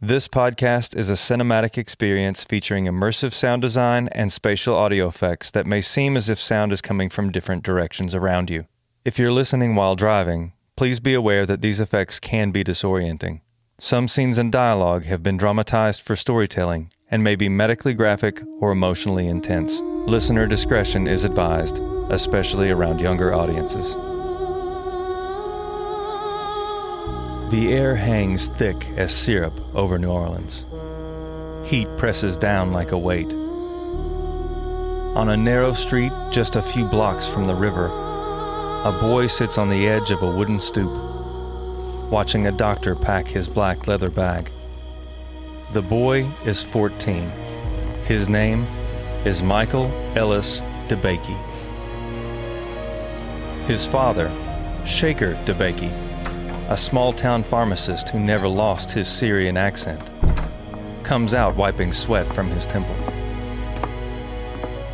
This podcast is a cinematic experience featuring immersive sound design and spatial audio effects that may seem as if sound is coming from different directions around you. If you're listening while driving, please be aware that these effects can be disorienting. Some scenes and dialogue have been dramatized for storytelling and may be medically graphic or emotionally intense. Listener discretion is advised, especially around younger audiences. The air hangs thick as syrup over New Orleans. Heat presses down like a weight. On a narrow street just a few blocks from the river, a boy sits on the edge of a wooden stoop, watching a doctor pack his black leather bag. The boy is 14. His name is Michael Ellis DeBakey. His father, Shaker DeBakey, a small-town pharmacist who never lost his Syrian accent, comes out wiping sweat from his temple.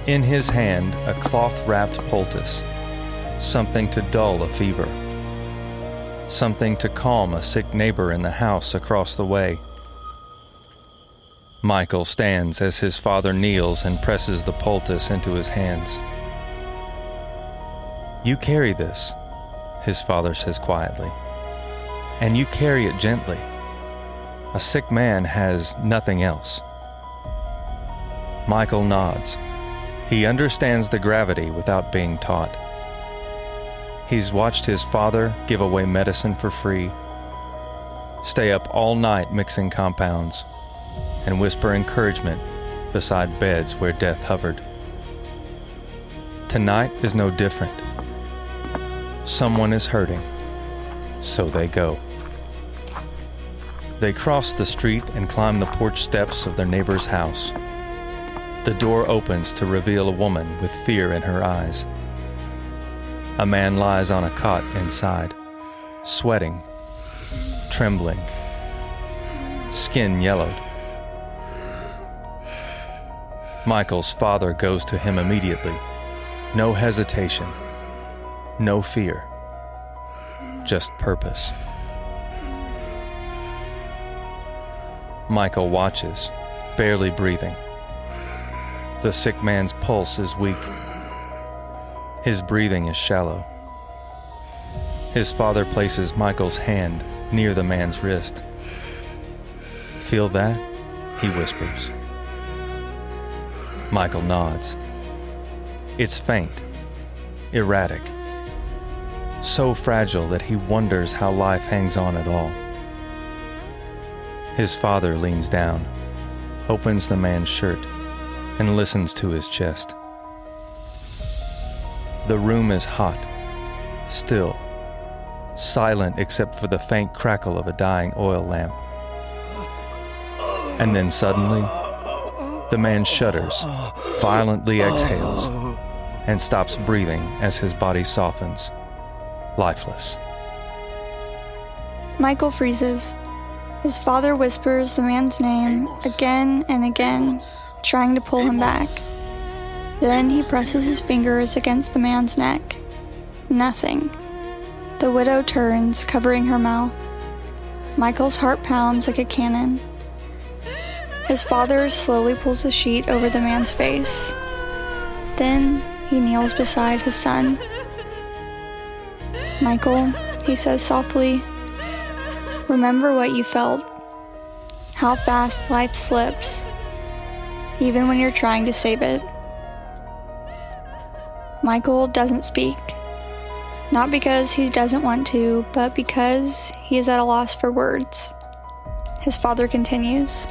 In his hand, a cloth-wrapped poultice, something to dull a fever, something to calm a sick neighbor in the house across the way. Michael stands as his father kneels and presses the poultice into his hands. "You carry this," his father says quietly. "And you carry it gently. A sick man has nothing else." Michael nods. He understands the gravity without being taught. He's watched his father give away medicine for free, stay up all night mixing compounds, and whisper encouragement beside beds where death hovered. Tonight is no different. Someone is hurting. So they go. They cross the street and climb the porch steps of their neighbor's house. The door opens to reveal a woman with fear in her eyes. A man lies on a cot inside, sweating, trembling, skin yellowed. Michael's father goes to him immediately. No hesitation, no fear. Just purpose. Michael watches, barely breathing. The sick man's pulse is weak. His breathing is shallow. His father places Michael's hand near the man's wrist. "Feel that?" he whispers. Michael nods. It's faint, erratic, so fragile that he wonders how life hangs on at all. His father leans down, opens the man's shirt, and listens to his chest. The room is hot, still, silent except for the faint crackle of a dying oil lamp. And then suddenly, the man shudders, violently exhales, and stops breathing as his body softens. Lifeless. Michael freezes. His father whispers the man's name again and again, trying to pull him back. Then he presses his fingers against the man's neck. Nothing. The widow turns, covering her mouth. Michael's heart pounds like a cannon. His father slowly pulls the sheet over the man's face. Then he kneels beside his son. "Michael," he says softly, "remember what you felt. How fast life slips, even when you're trying to save it." Michael doesn't speak. Not because he doesn't want to, but because he is at a loss for words. His father continues,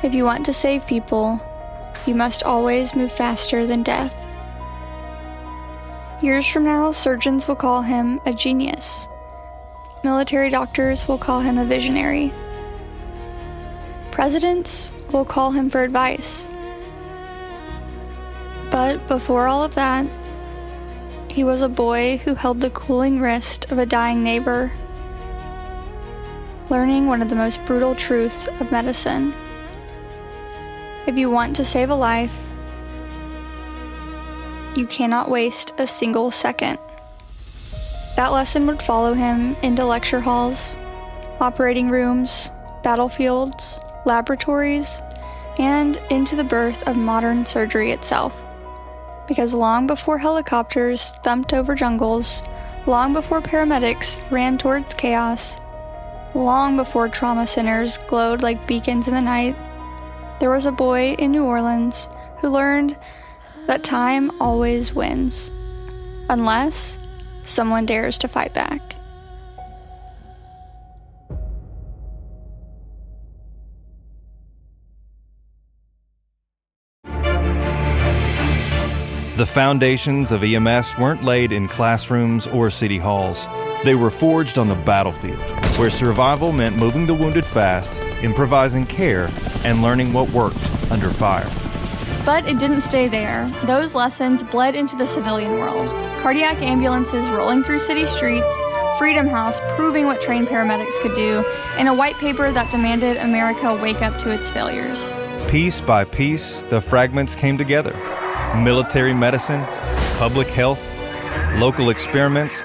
"If you want to save people, you must always move faster than death." Years from now, surgeons will call him a genius. Military doctors will call him a visionary. Presidents will call him for advice. But before all of that, he was a boy who held the cooling wrist of a dying neighbor, learning one of the most brutal truths of medicine. If you want to save a life, you cannot waste a single second. That lesson would follow him into lecture halls, operating rooms, battlefields, laboratories, and into the birth of modern surgery itself. Because long before helicopters thumped over jungles, long before paramedics ran towards chaos, long before trauma centers glowed like beacons in the night, there was a boy in New Orleans who learned that time always wins, unless someone dares to fight back. The foundations of EMS weren't laid in classrooms or city halls. They were forged on the battlefield, where survival meant moving the wounded fast, improvising care, and learning what worked under fire. But it didn't stay there. Those lessons bled into the civilian world. Cardiac ambulances rolling through city streets, Freedom House proving what trained paramedics could do, and a white paper that demanded America wake up to its failures. Piece by piece, the fragments came together. Military medicine, public health, local experiments,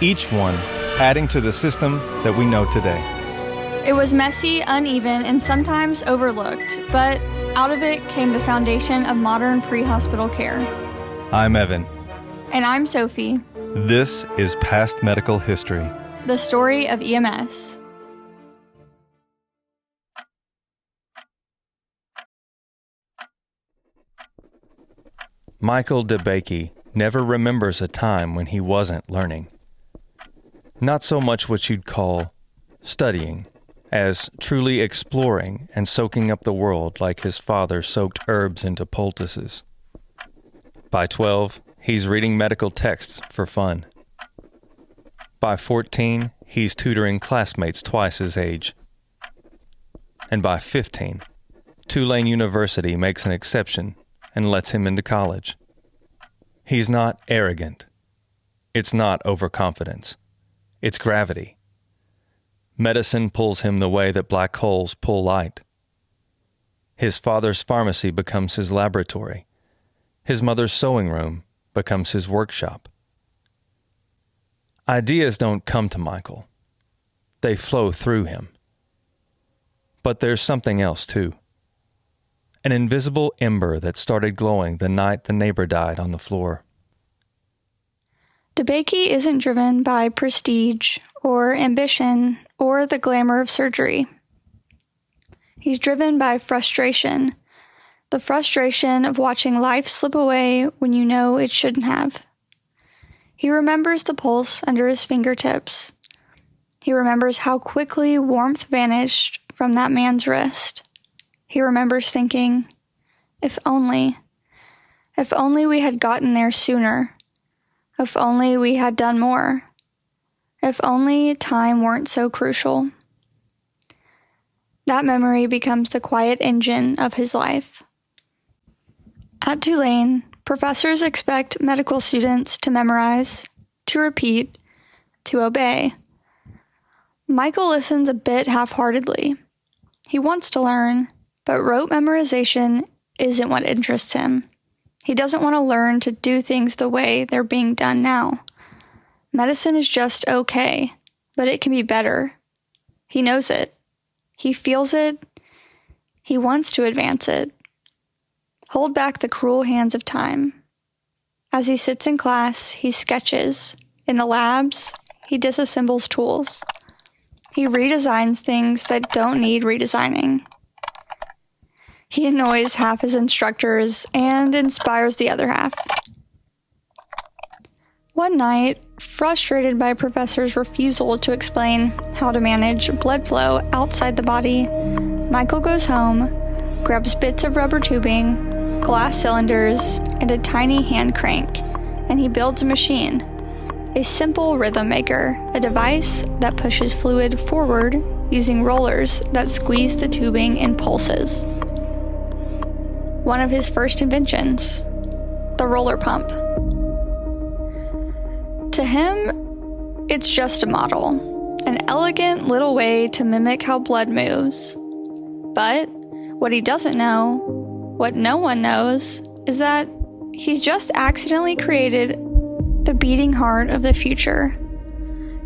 each one adding to the system that we know today. It was messy, uneven, and sometimes overlooked, but out of it came the foundation of modern pre-hospital care. I'm Evan. And I'm Sophie. This is Past Medical History. The story of EMS. Michael DeBakey never remembers a time when he wasn't learning. Not so much what you'd call studying, as truly exploring and soaking up the world like his father soaked herbs into poultices. By 12, he's reading medical texts for fun. By 14, he's tutoring classmates twice his age. And by 15, Tulane University makes an exception and lets him into college. He's not arrogant. It's not overconfidence. It's gravity. Medicine pulls him the way that black holes pull light. His father's pharmacy becomes his laboratory. His mother's sewing room becomes his workshop. Ideas don't come to Michael. They flow through him. But there's something else, too. An invisible ember that started glowing the night the neighbor died on the floor. DeBakey isn't driven by prestige or ambition or the glamour of surgery. He's driven by frustration, the frustration of watching life slip away when you know it shouldn't have. He remembers the pulse under his fingertips. He remembers how quickly warmth vanished from that man's wrist. He remembers thinking, if only we had gotten there sooner. If only we had done more. If only time weren't so crucial. That memory becomes the quiet engine of his life. At Tulane, professors expect medical students to memorize, to repeat, to obey. Michael listens a bit half-heartedly. He wants to learn, but rote memorization isn't what interests him. He doesn't want to learn to do things the way they're being done now. Medicine is just okay, but it can be better. He knows it. He feels it. He wants to advance it. Hold back the cruel hands of time. As he sits in class, he sketches. In the labs, he disassembles tools. He redesigns things that don't need redesigning. He annoys half his instructors and inspires the other half. One night, frustrated by a professor's refusal to explain how to manage blood flow outside the body, Michael goes home, grabs bits of rubber tubing, glass cylinders, and a tiny hand crank, and he builds a machine. A simple rhythm maker, a device that pushes fluid forward using rollers that squeeze the tubing in pulses. One of his first inventions, the roller pump. To him, it's just a model, an elegant little way to mimic how blood moves. But what he doesn't know, what no one knows, is that he's just accidentally created the beating heart of the future.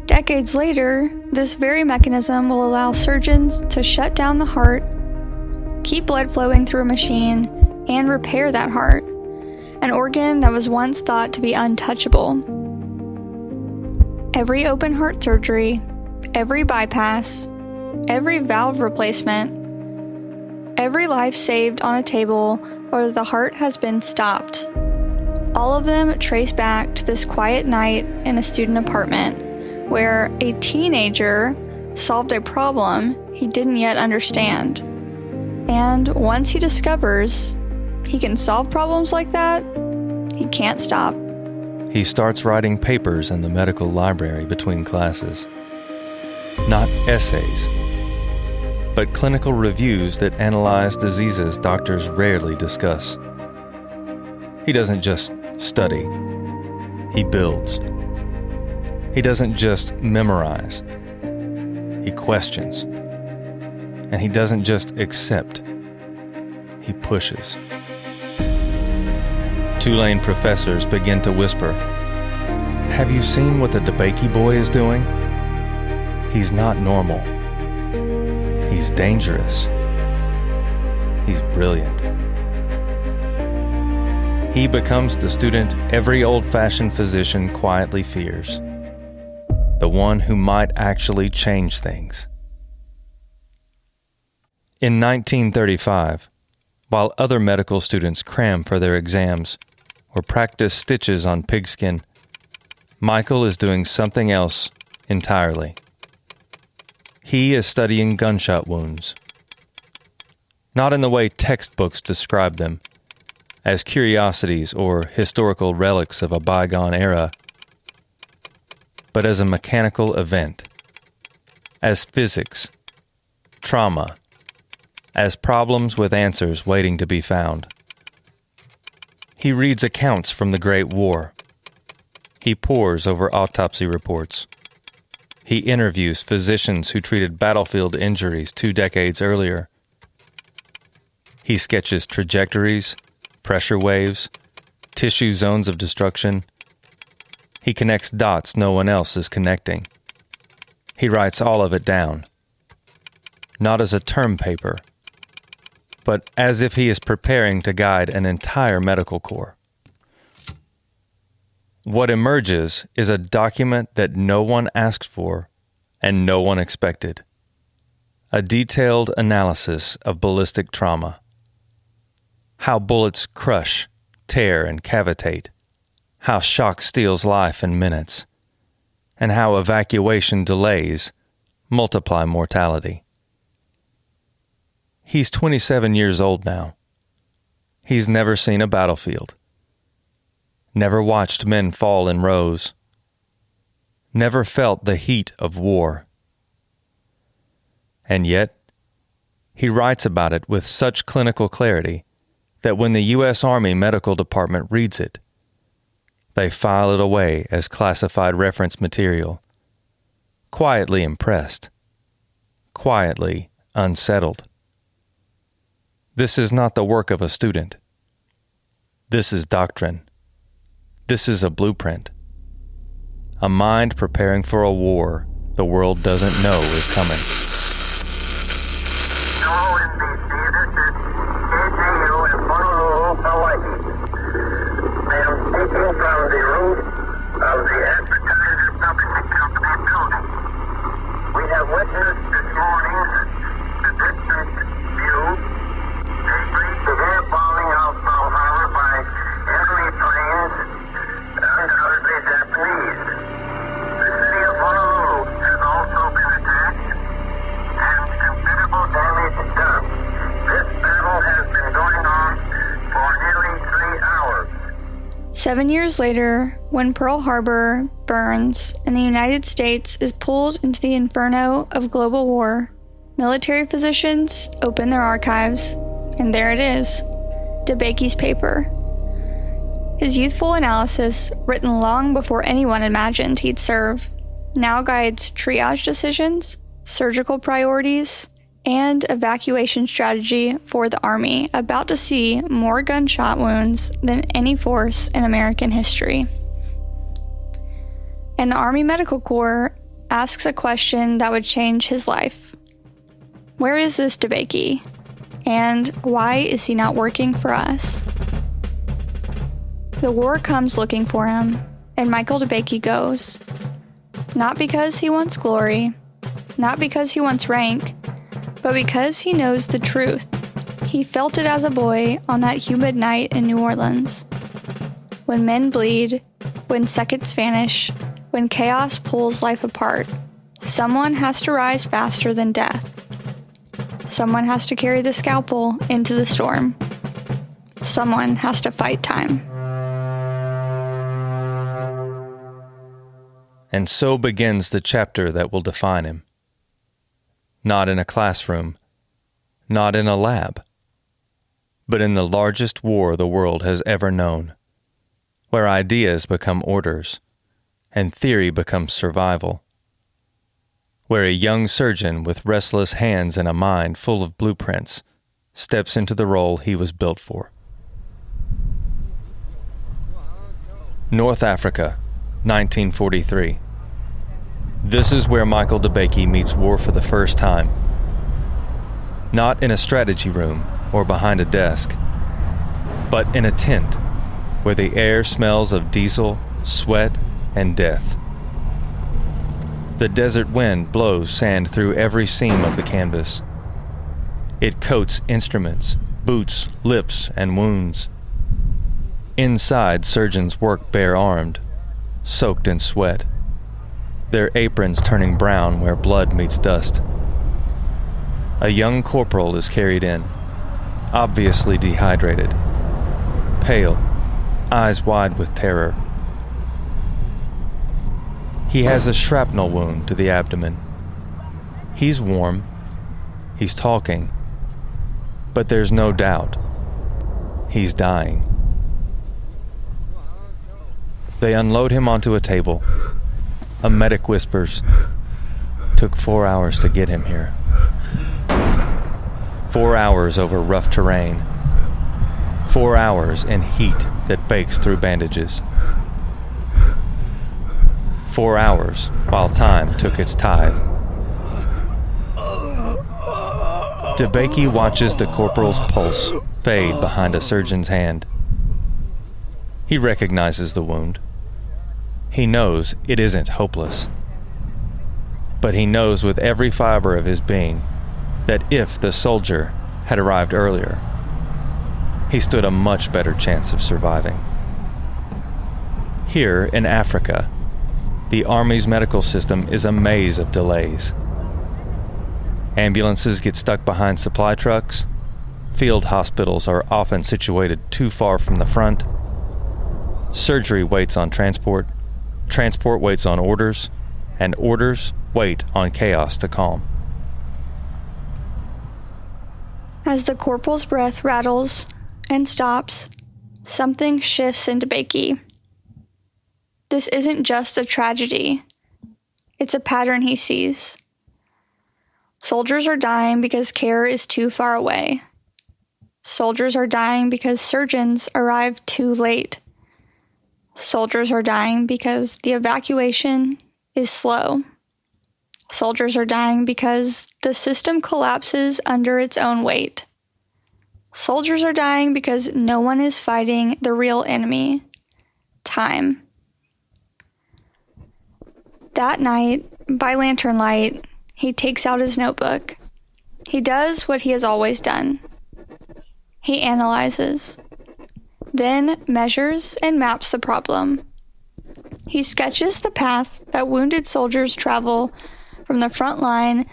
Decades later, this very mechanism will allow surgeons to shut down the heart, keep blood flowing through a machine, and repair that heart, an organ that was once thought to be untouchable. Every open heart surgery, every bypass, every valve replacement, every life saved on a table where the heart has been stopped. All of them trace back to this quiet night in a student apartment where a teenager solved a problem he didn't yet understand. And once he discovers he can solve problems like that, he can't stop. He starts writing papers in the medical library between classes. Not essays, but clinical reviews that analyze diseases doctors rarely discuss. He doesn't just study, he builds. He doesn't just memorize, he questions. And he doesn't just accept, he pushes. Tulane professors begin to whisper, "Have you seen what the DeBakey boy is doing? He's not normal. He's dangerous. He's brilliant." He becomes the student every old-fashioned physician quietly fears, the one who might actually change things. In 1935, while other medical students cram for their exams or practice stitches on pigskin, Michael is doing something else entirely. He is studying gunshot wounds. Not in the way textbooks describe them, as curiosities or historical relics of a bygone era, but as a mechanical event, as physics, trauma, as problems with answers waiting to be found. He reads accounts from the Great War. He pores over autopsy reports. He interviews physicians who treated battlefield injuries 2 decades earlier. He sketches trajectories, pressure waves, tissue zones of destruction. He connects dots no one else is connecting. He writes all of it down, not as a term paper, but as if he is preparing to guide an entire medical corps. What emerges is a document that no one asked for and no one expected. A detailed analysis of ballistic trauma. How bullets crush, tear, and cavitate. How shock steals life in minutes, and how evacuation delays multiply mortality. He's 27 years old now. He's never seen a battlefield, never watched men fall in rows, never felt the heat of war. And yet, he writes about it with such clinical clarity that when the U.S. Army Medical Department reads it, they file it away as classified reference material, quietly impressed, quietly unsettled. This is not the work of a student. This is doctrine. This is a blueprint. A mind preparing for a war the world doesn't know is coming. Hello, NBC. This is KGU in Honolulu, Hawaii. I am speaking from the roof of the Advertiser Publishing Company building. We have witnessed this morning the distant view, the air bombing of Pearl Harbor by enemy planes, undoubtedly Japanese. The city of Honolulu has also been attacked and considerable damage done. This battle has been going on for nearly 3 hours. 7 years later, when Pearl Harbor burns and the United States is pulled into the inferno of global war, military physicians open their archives, and there it is, DeBakey's paper. His youthful analysis, written long before anyone imagined he'd serve, now guides triage decisions, surgical priorities, and evacuation strategy for the Army, about to see more gunshot wounds than any force in American history. And the Army Medical Corps asks a question that would change his life. Where is this DeBakey? And why is he not working for us? The war comes looking for him, and Michael DeBakey goes. Not because he wants glory, not because he wants rank, but because he knows the truth. He felt it as a boy on that humid night in New Orleans. When men bleed, when seconds vanish, when chaos pulls life apart, someone has to rise faster than death. Someone has to carry the scalpel into the storm. Someone has to fight time. And so begins the chapter that will define him. Not in a classroom, not in a lab, but in the largest war the world has ever known, where ideas become orders and theory becomes survival, where a young surgeon with restless hands and a mind full of blueprints steps into the role he was built for. North Africa, 1943. This is where Michael DeBakey meets war for the first time. Not in a strategy room or behind a desk, but in a tent where the air smells of diesel, sweat, and death. The desert wind blows sand through every seam of the canvas. It coats instruments, boots, lips, and wounds. Inside, surgeons work bare-armed, soaked in sweat, their aprons turning brown where blood meets dust. A young corporal is carried in, obviously dehydrated, pale, eyes wide with terror. He has a shrapnel wound to the abdomen. He's warm, he's talking, but there's no doubt. He's dying. They unload him onto a table. A medic whispers, "Took 4 hours to get him here." 4 hours over rough terrain. 4 hours in heat that bakes through bandages. 4 hours while time took its tithe. DeBakey watches the corporal's pulse fade behind a surgeon's hand. He recognizes the wound. He knows it isn't hopeless. But he knows with every fiber of his being that if the soldier had arrived earlier, he stood a much better chance of surviving. Here in Africa, the Army's medical system is a maze of delays. Ambulances get stuck behind supply trucks. Field hospitals are often situated too far from the front. Surgery waits on transport. Transport waits on orders, and orders wait on chaos to calm. As the corporal's breath rattles and stops, something shifts in DeBakey. This isn't just a tragedy. It's a pattern he sees. Soldiers are dying because care is too far away. Soldiers are dying because surgeons arrive too late. Soldiers are dying because the evacuation is slow. Soldiers are dying because the system collapses under its own weight. Soldiers are dying because no one is fighting the real enemy, time. That night, by lantern light, he takes out his notebook. He does what he has always done. He analyzes, then measures and maps the problem. He sketches the paths that wounded soldiers travel from the front line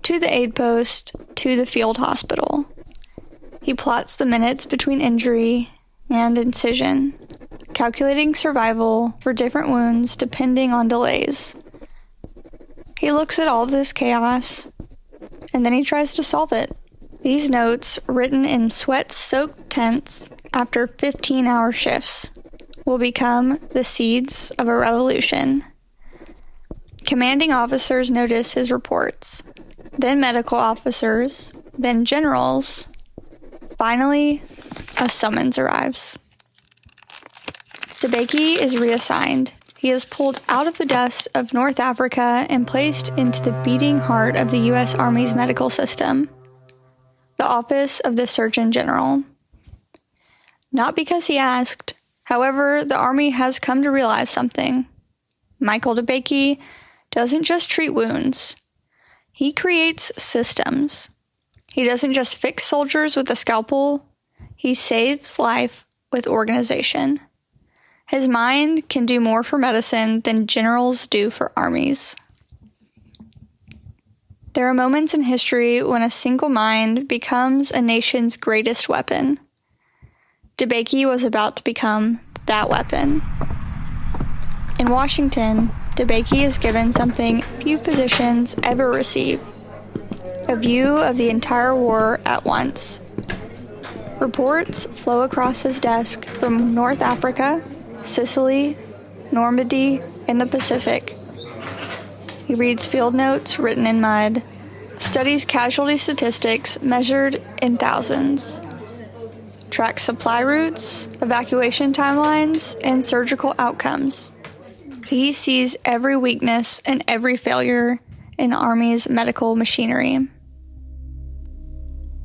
to the aid post to the field hospital. He plots the minutes between injury and incision, calculating survival for different wounds depending on delays. He looks at all this chaos, and then he tries to solve it. These notes, written in sweat-soaked tents after 15-hour shifts, will become the seeds of a revolution. Commanding officers notice his reports, then medical officers, then generals. Finally, a summons arrives. DeBakey is reassigned. he is pulled out of the dust of North Africa and placed into the beating heart of the U.S. Army's medical system, the office of the Surgeon General. Not because he asked, however, the Army has come to realize something. Michael DeBakey doesn't just treat wounds. He creates systems. He doesn't just fix soldiers with a scalpel. He saves life with organization. His mind can do more for medicine than generals do for armies. There are moments in history when a single mind becomes a nation's greatest weapon. DeBakey was about to become that weapon. In Washington, DeBakey is given something few physicians ever receive: a view of the entire war at once. Reports flow across his desk from North Africa, Sicily, Normandy, and the Pacific. He reads field notes written in mud, studies casualty statistics measured in thousands, tracks supply routes, evacuation timelines, and surgical outcomes. He sees every weakness and every failure in the Army's medical machinery.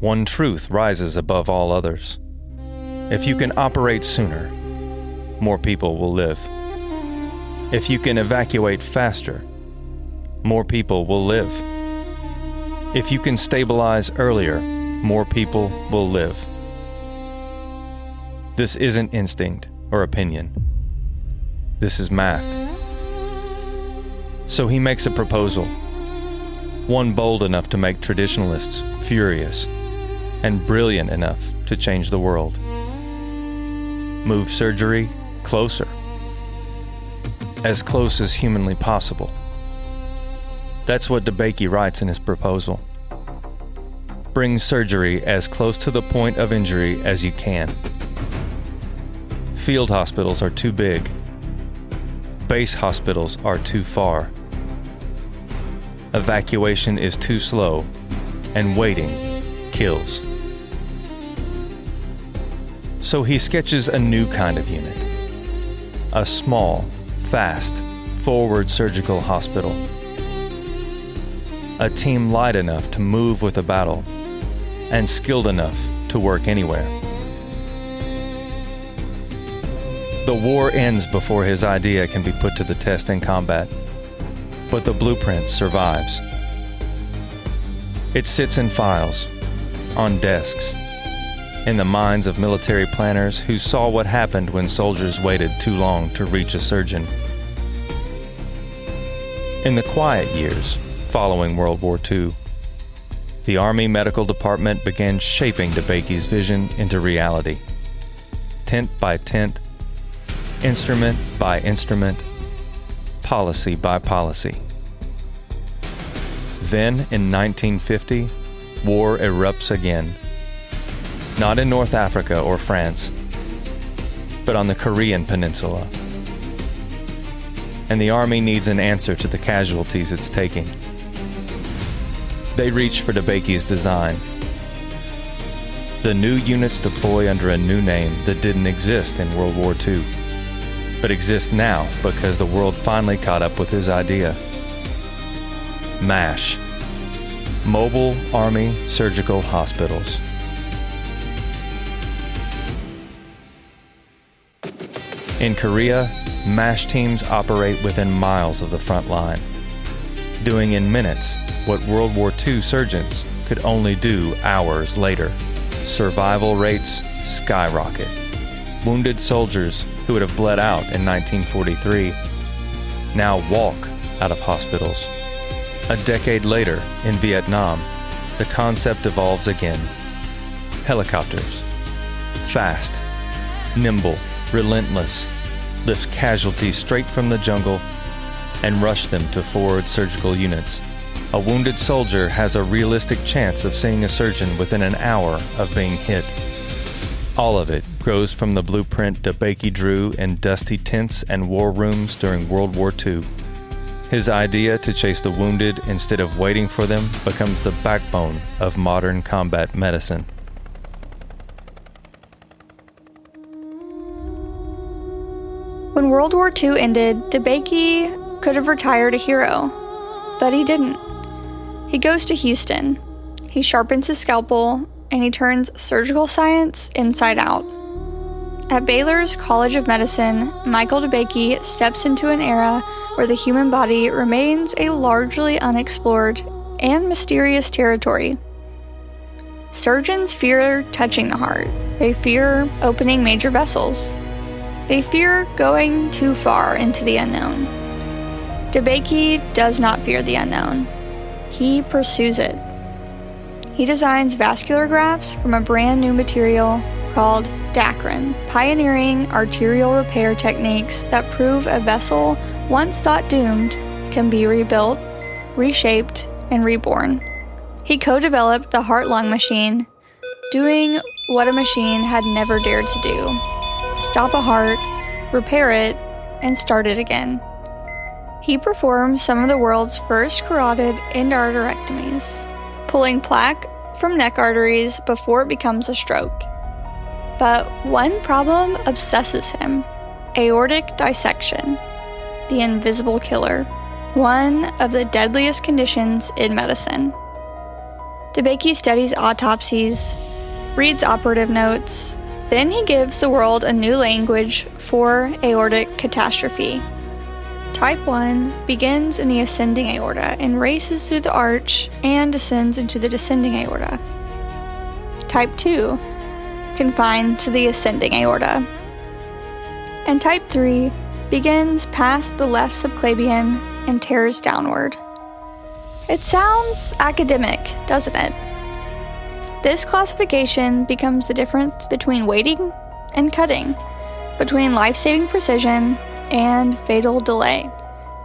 One truth rises above all others. If you can operate sooner, more people will live. If you can evacuate faster, more people will live. If you can stabilize earlier, more people will live. This isn't instinct or opinion. This is math. So he makes a proposal, one bold enough to make traditionalists furious, and brilliant enough to change the world. Move surgery closer, as close as humanly possible. That's what DeBakey writes in his proposal. Bring surgery as close to the point of injury as you can. Field hospitals are too big. Base hospitals are too far. Evacuation is too slow, and waiting kills. So he sketches a new kind of unit. A small, fast, forward surgical hospital. A team light enough to move with a battle, and skilled enough to work anywhere. The war ends before his idea can be put to the test in combat, but the blueprint survives. It sits in files, on desks, in the minds of military planners who saw what happened when soldiers waited too long to reach a surgeon. In the quiet years following World War II, the Army Medical Department began shaping DeBakey's vision into reality. Tent by tent, instrument by instrument, policy by policy. Then, in 1950, war erupts again. Not in North Africa or France, but on the Korean Peninsula. And the Army needs an answer to the casualties it's taking. They reach for DeBakey's design. The new units deploy under a new name that didn't exist in World War II, but exist now because the world finally caught up with his idea. MASH, Mobile Army Surgical Hospitals. In Korea, MASH teams operate within miles of the front line, doing in minutes what World War II surgeons could only do hours later. Survival rates skyrocket. Wounded soldiers who would have bled out in 1943 now walk out of hospitals. A decade later, in Vietnam, the concept evolves again. Helicopters, fast, nimble, relentless, lift casualties straight from the jungle and rush them to forward surgical units. A wounded soldier has a realistic chance of seeing a surgeon within an hour of being hit. All of it grows from the blueprint DeBakey drew in dusty tents and war rooms during World War II. His idea to chase the wounded instead of waiting for them becomes the backbone of modern combat medicine. When World War II ended, DeBakey could have retired a hero, but he didn't. He goes to Houston. He sharpens his scalpel, and he turns surgical science inside out. At Baylor's College of Medicine, Michael DeBakey steps into an era where the human body remains a largely unexplored and mysterious territory. Surgeons fear touching the heart. They fear opening major vessels. They fear going too far into the unknown. DeBakey does not fear the unknown. He pursues it. He designs vascular grafts from a brand new material called Dacron, pioneering arterial repair techniques that prove a vessel once thought doomed can be rebuilt, reshaped, and reborn. He co-developed the heart-lung machine, doing what a machine had never dared to do: stop a heart, repair it, and start it again. He performed some of the world's first carotid endarterectomies, pulling plaque from neck arteries before it becomes a stroke. But one problem obsesses him: aortic dissection, the invisible killer, one of the deadliest conditions in medicine. DeBakey studies autopsies, reads operative notes, then he gives the world a new language for aortic catastrophe. Type 1 begins in the ascending aorta and races through the arch and descends into the descending aorta. Type 2 confined to the ascending aorta. And Type 3 begins past the left subclavian and tears downward. It sounds academic, doesn't it? This classification becomes the difference between waiting and cutting, between life-saving precision and fatal delay.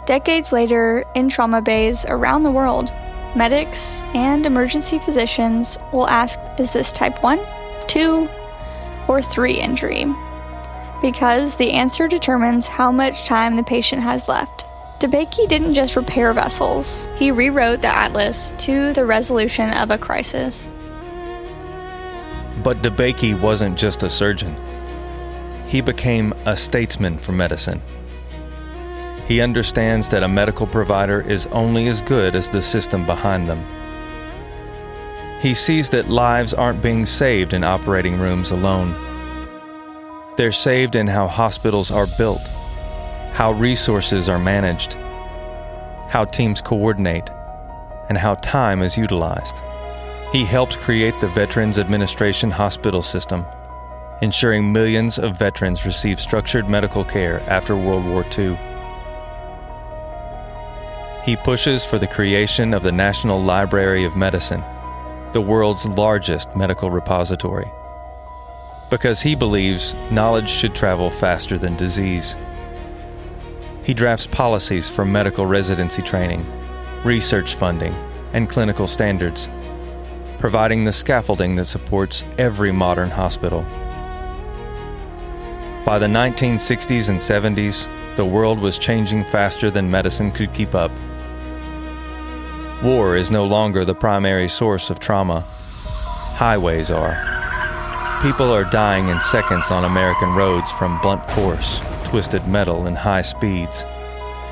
Decades later, in trauma bays around the world, medics and emergency physicians will ask, is this type 1, 2, or 3 injury? Because the answer determines how much time the patient has left. DeBakey didn't just repair vessels, he rewrote the atlas to the resolution of a crisis. But DeBakey wasn't just a surgeon. He became a statesman for medicine. He understands that a medical provider is only as good as the system behind them. He sees that lives aren't being saved in operating rooms alone. They're saved in how hospitals are built, how resources are managed, how teams coordinate, and how time is utilized. He helped create the Veterans Administration hospital system, ensuring millions of veterans receive structured medical care after World War II. He pushes for the creation of the National Library of Medicine, the world's largest medical repository, because he believes knowledge should travel faster than disease. He drafts policies for medical residency training, research funding, and clinical standards, providing the scaffolding that supports every modern hospital. By the 1960s and 70s, the world was changing faster than medicine could keep up. War is no longer the primary source of trauma. Highways are. People are dying in seconds on American roads from blunt force, twisted metal, and high speeds.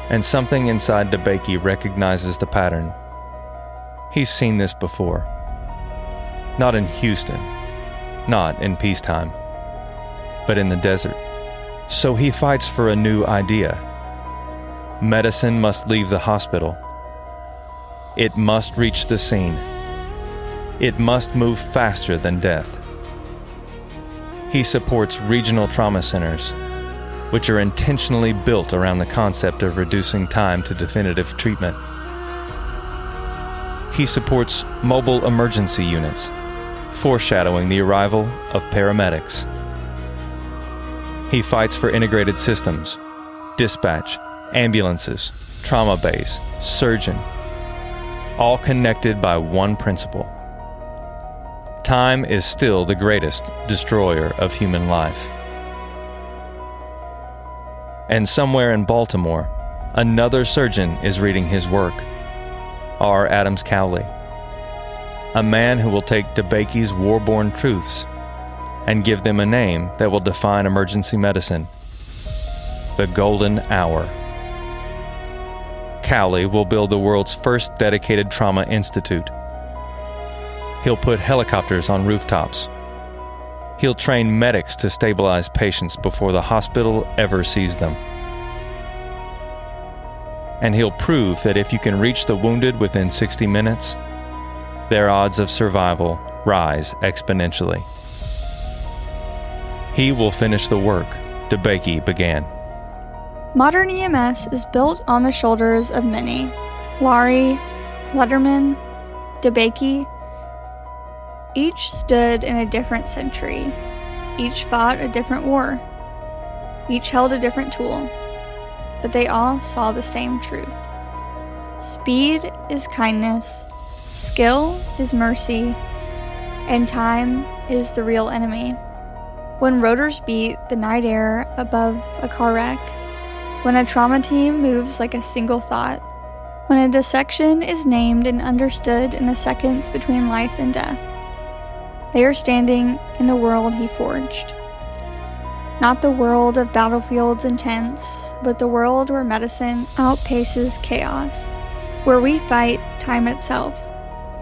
And something inside DeBakey recognizes the pattern. He's seen this before. Not in Houston, not in peacetime, but in the desert. So he fights for a new idea. Medicine must leave the hospital. It must reach the scene. It must move faster than death. He supports regional trauma centers, which are intentionally built around the concept of reducing time to definitive treatment. He supports mobile emergency units, foreshadowing the arrival of paramedics. He fights for integrated systems, dispatch, ambulances, trauma bays, surgeon, all connected by one principle. Time is still the greatest destroyer of human life. And somewhere in Baltimore, another surgeon is reading his work, R. Adams Cowley, a man who will take DeBakey's war-born truths and give them a name that will define emergency medicine. the golden hour. Cowley will build the world's first dedicated trauma institute. He'll put helicopters on rooftops. He'll train medics to stabilize patients before the hospital ever sees them. And he'll prove that if you can reach the wounded within 60 minutes, their odds of survival rise exponentially. He will finish the work DeBakey began. Modern EMS is built on the shoulders of many. Laurie, Letterman, DeBakey. Each stood in a different century. Each fought a different war. Each held a different tool. But they all saw the same truth. Speed is kindness, skill is mercy, and time is the real enemy. When rotors beat the night air above a car wreck, when a trauma team moves like a single thought, when a dissection is named and understood in the seconds between life and death, they are standing in the world he forged. Not the world of battlefields and tents, but the world where medicine outpaces chaos, where we fight time itself,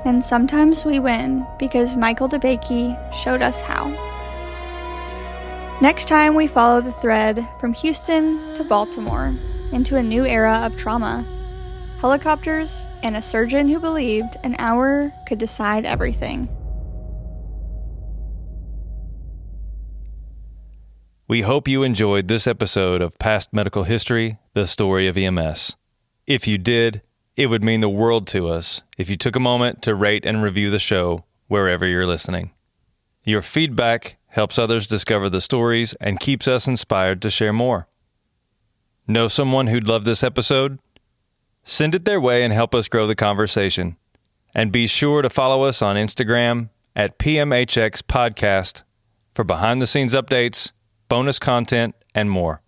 and sometimes we win because Michael DeBakey showed us how. Next time we follow the thread from Houston to Baltimore into a new era of trauma, helicopters, and a surgeon who believed an hour could decide everything. We hope you enjoyed this episode of Past Medical History, the story of EMS. If you did, it would mean the world to us if you took a moment to rate and review the show wherever you're listening. Your feedback helps others discover the stories and keeps us inspired to share more. Know someone who'd love this episode? Send it their way and help us grow the conversation. And be sure to follow us on Instagram at PMHX Podcast for behind-the-scenes updates, bonus content, and more.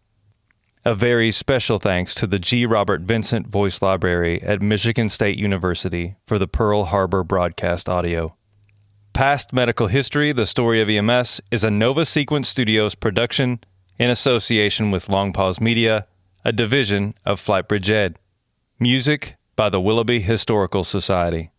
A very special thanks to the G. Robert Vincent Voice Library at Michigan State University for the Pearl Harbor broadcast audio. Past Medical History, the story of EMS, is a Nova Sequence Studios production in association with Long Pause Media, a division of Flightbridge Ed. Music by the Willoughby Historical Society.